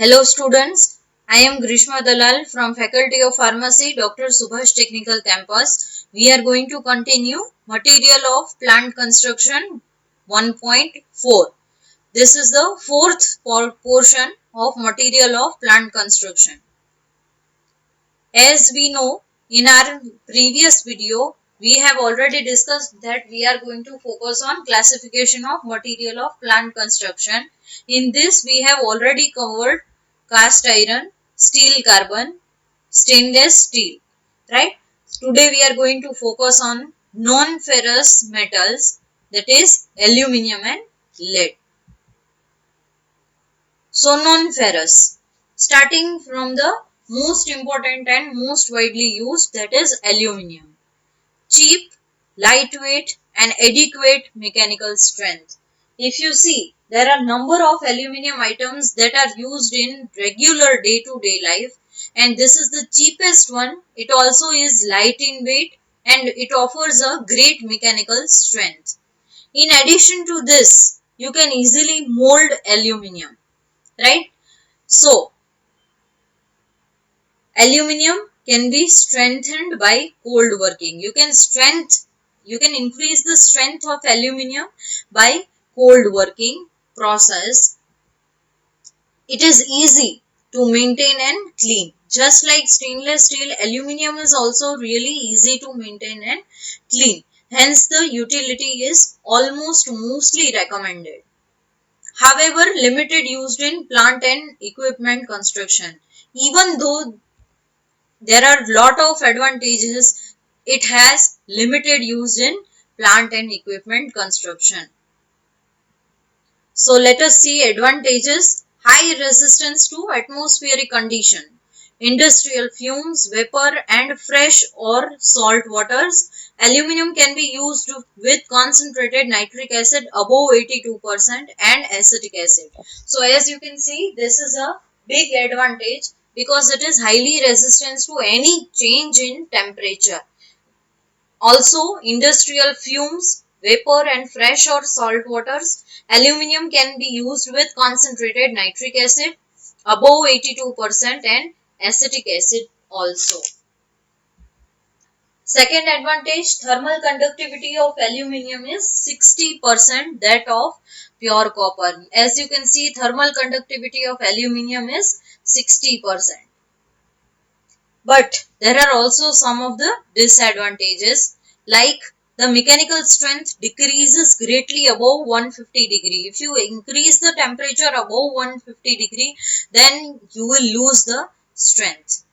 Hello students, I am Grishma Dalal from Faculty of Pharmacy, Dr. Subhash Technical Campus. We are going to continue Material of Plant Construction 1.4. This is the fourth portion of Material of Plant Construction. As we know, in our previous video, we have already discussed that we are going to focus on classification of material of plant construction. In this, we have already covered cast iron, steel carbon, stainless steel, right? Today we are going to focus on non-ferrous metals, that is aluminium and lead. So non-ferrous, starting from the most important and most widely used, that is aluminium. Cheap, lightweight and adequate mechanical strength. If you see, there are number of aluminium items that are used in regular day-to-day life, and this is the cheapest one. It also is light in weight and it offers a great mechanical strength. In addition to this, you can easily mold aluminium, right? So, aluminium can be strengthened by cold working. You can increase the strength of aluminium by cold working process. It is easy to maintain and clean. Just like stainless steel, aluminium is also really easy to maintain and clean. Hence, the utility is almost mostly recommended. However, limited used in plant and equipment construction. Even though there are lot of advantages, it has limited use in plant and equipment construction. So let us see advantages. High resistance to atmospheric condition, industrial fumes, vapor and fresh or salt waters. Aluminium can be used with concentrated nitric acid above 82% and acetic acid. So as you can see, this is a big advantage because it is highly resistant to any change in temperature. Also, industrial fumes, vapor and fresh or salt waters. Aluminium can be used with concentrated nitric acid above 82% and acetic acid also. Second advantage, thermal conductivity of aluminium is 60% that of pure copper. As you can see, thermal conductivity of aluminium is 60%. But there are also some of the disadvantages, like the mechanical strength decreases greatly above 150 degree. If you increase the temperature above 150 degree, then you will lose the strength.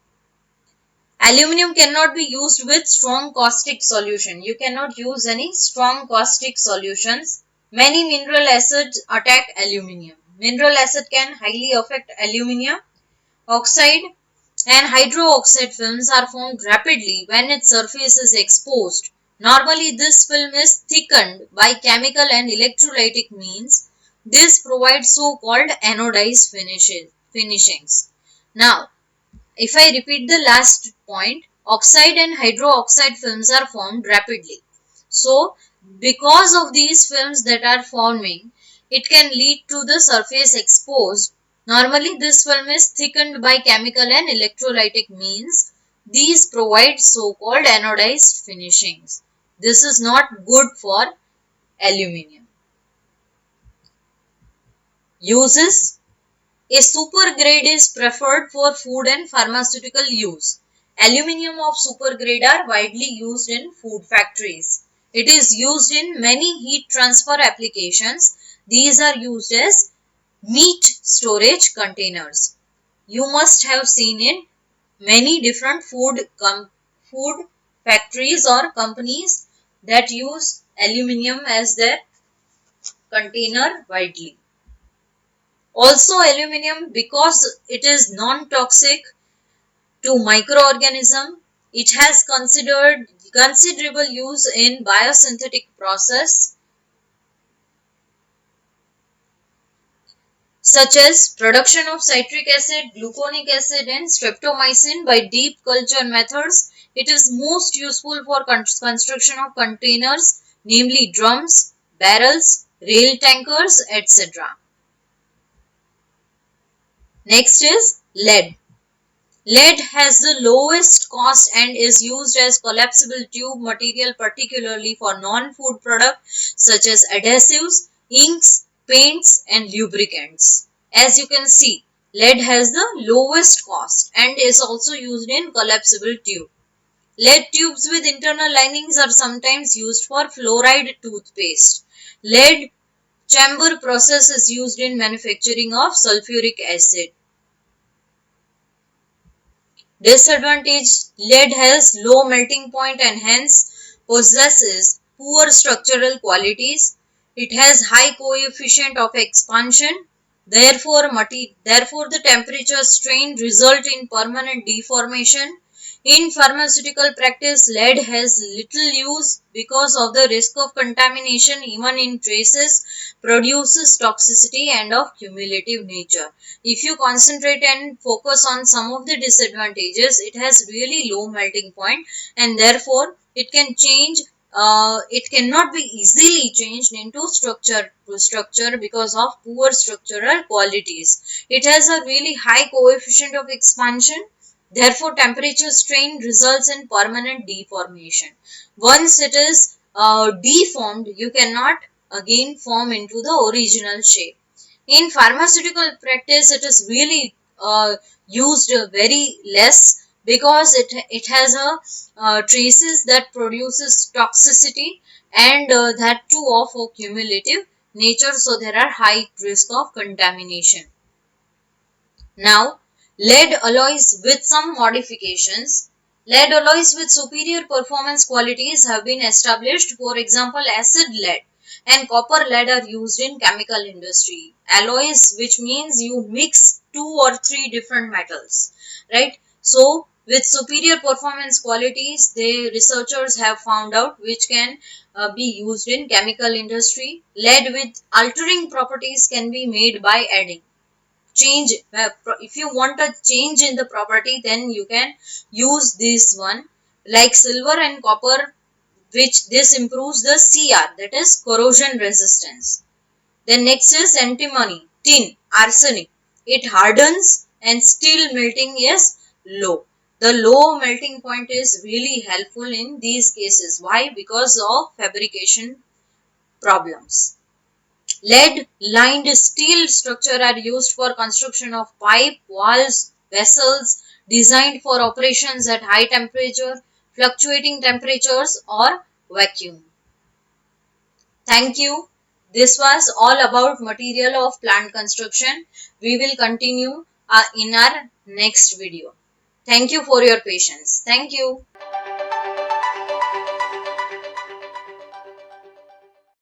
Aluminium cannot be used with strong caustic solution. You cannot use any strong caustic solutions. Many mineral acids attack aluminium. Mineral acid can highly affect aluminium. Oxide and hydroxide films are formed rapidly when its surface is exposed. Normally, this film is thickened by chemical and electrolytic means. This provides so-called anodized finishings. Now, if I repeat the last point, oxide and hydroxide films are formed rapidly. So, because of these films that are forming, it can lead to the surface exposed. Normally, this film is thickened by chemical and electrolytic means. These provide so-called anodized finishings. This is not good for aluminium. Uses: a super grade is preferred for food and pharmaceutical use. Aluminium of super grade are widely used in food factories. It is used in many heat transfer applications. These are used as meat storage containers. You must have seen in many different food factories or companies that use aluminium as their container widely. Also, aluminium, because it is non-toxic to microorganism, it has considerable use in biosynthetic process such as production of citric acid, gluconic acid and streptomycin by deep culture methods. It is most useful for construction of containers, namely drums, barrels, rail tankers, etc. Next is lead. Lead has the lowest cost and is used as collapsible tube material, particularly for non-food products such as adhesives, inks, paints, and lubricants. As you can see, lead has the lowest cost and is also used in collapsible tube. Lead tubes with internal linings are sometimes used for fluoride toothpaste. Lead chamber process is used in manufacturing of sulfuric acid. Disadvantage: lead has low melting point and hence possesses poor structural qualities. It has high coefficient of expansion. Therefore, the temperature strain result in permanent deformation. In pharmaceutical practice, lead has little use because of the risk of contamination, even in traces, produces toxicity and of cumulative nature. If you concentrate and focus on some of the disadvantages, it has really low melting point and therefore it can change. It cannot be easily changed into structure because of poor structural qualities. It has a really high coefficient of expansion. Therefore, temperature strain results in permanent deformation. Once it is deformed, you cannot again form into the original shape. In pharmaceutical practice, it is really used very less because it has a traces that produces toxicity and that too of a cumulative nature, so there are high risk of contamination. Now, lead alloys with some modifications. Lead alloys with superior performance qualities have been established. For example, acid lead and copper lead are used in chemical industry. Alloys, which means you mix 2 or 3 different metals, right? So, with superior performance qualities, the researchers have found out which can be used in chemical industry. Lead with altering properties can be made by adding change. If you want a change in the property, then you can use this one, like silver and copper, which this improves the CR, that is corrosion resistance. Then next is antimony, tin, arsenic. It hardens and still melting is low. The low melting point is really helpful in these cases. Why? Because of fabrication problems. Lead lined steel structure are used for construction of pipe, walls, vessels designed for operations at high temperature, fluctuating temperatures or vacuum. Thank you. This was all about material of plant construction. We will continue in our next video. Thank you for your patience. Thank you.